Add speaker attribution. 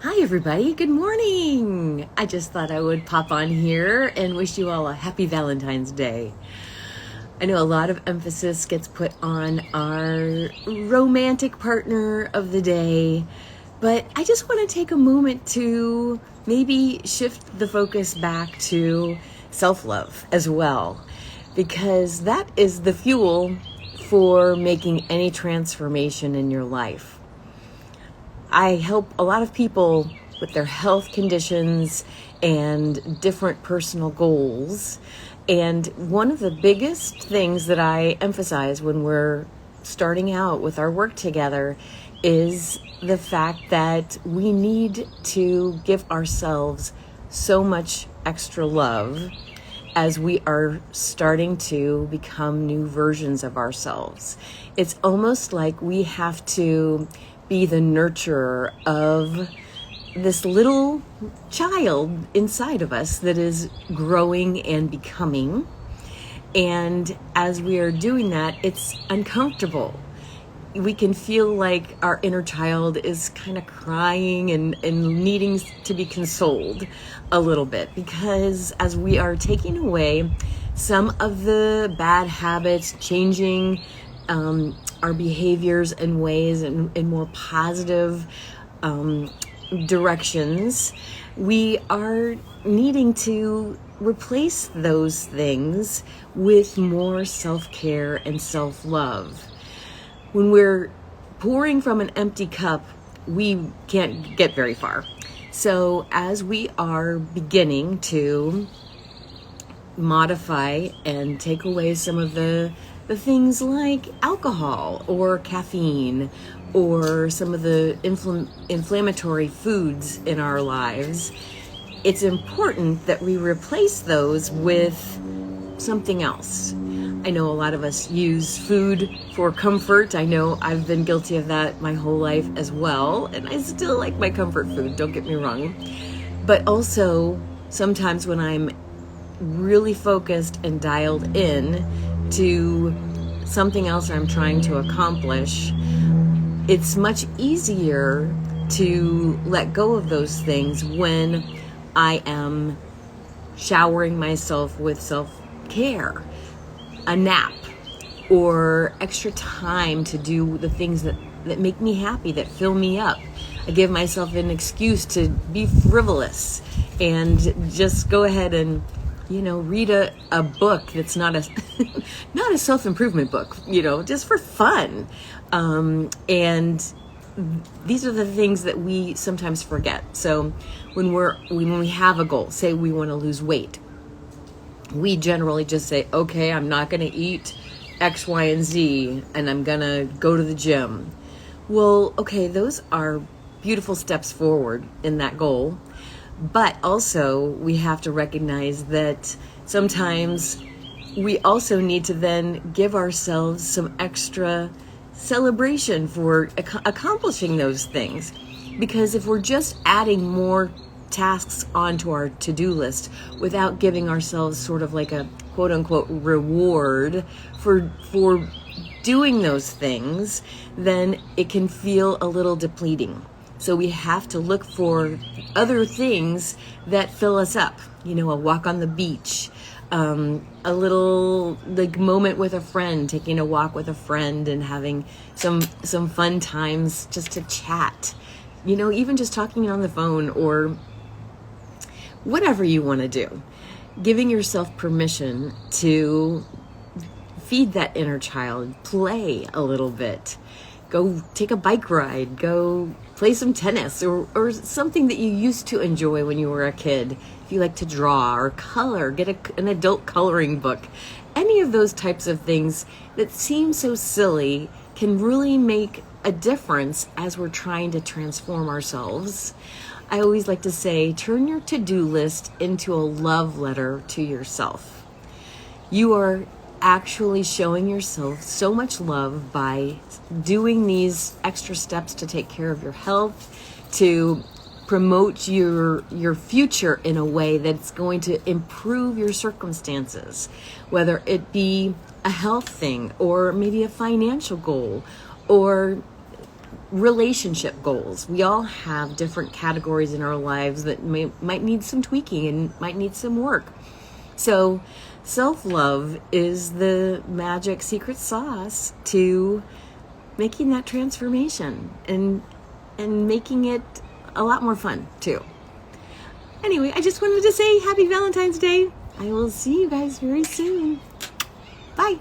Speaker 1: Hi, everybody. Good morning. I just thought I would pop on here and wish you all a happy Valentine's Day. I know a lot of emphasis gets put on our romantic partner of the day, but I just want to take a moment to maybe shift the focus back to self-love as well, because that is the fuel for making any transformation in your life. I help a lot of people with their health conditions and different personal goals. And one of the biggest things that I emphasize when we're starting out with our work together is the fact that we need to give ourselves so much extra love as we are starting to become new versions of ourselves. It's almost like we have to be the nurturer of this little child inside of us that is growing and becoming. And as we are doing that, it's uncomfortable. We can feel like our inner child is kind of crying and needing to be consoled a little bit, because as we are taking away some of the bad habits, changing our behaviors and ways in more positive directions, we are needing to replace those things with more self-care and self-love. When we're pouring from an empty cup, we can't get very far. So as we are beginning to modify and take away some of the things like alcohol or caffeine or some of the inflammatory foods in our lives, it's important that we replace those with something else. I know a lot of us use food for comfort. I know I've been guilty of that my whole life as well, and I still like my comfort food, don't get me wrong. But also, sometimes when I'm really focused and dialed in to something else I'm trying to accomplish, it's much easier to let go of those things when I am showering myself with self-care, a nap, or extra time to do the things that make me happy, that fill me up. I give myself an excuse to be frivolous and just go ahead and read a book that's not a not a self-improvement book, just for fun. And these are the things that we sometimes forget. So when we have a goal, say we want to lose weight, we generally just say, okay, I'm not going to eat X, Y, and Z, and I'm going to go to the gym. Well, okay, those are beautiful steps forward in that goal. But also, we have to recognize that sometimes we also need to then give ourselves some extra celebration for accomplishing those things. Because if we're just adding more tasks onto our to-do list without giving ourselves sort of like a quote-unquote reward for doing those things, then it can feel a little depleting. So we have to look for other things that fill us up. A walk on the beach, a little moment with a friend, taking a walk with a friend and having some fun times just to chat. Even just talking on the phone or whatever you want to do. Giving yourself permission to feed that inner child, play a little bit. Go take a bike ride, go play some tennis or something that you used to enjoy when you were a kid. If you like to draw or color, get an adult coloring book. Any of those types of things that seem so silly can really make a difference as we're trying to transform ourselves. I always like to say, turn your to-do list into a love letter to yourself. You are actually showing yourself so much love by doing these extra steps to take care of your health, to promote your future in a way that's going to improve your circumstances, whether it be a health thing or maybe a financial goal or relationship goals. We all have different categories in our lives that might need some tweaking and might need some work. So self-love is the magic secret sauce to making that transformation and making it a lot more fun too. Anyway, I just wanted to say happy Valentine's Day. I will see you guys very soon. Bye.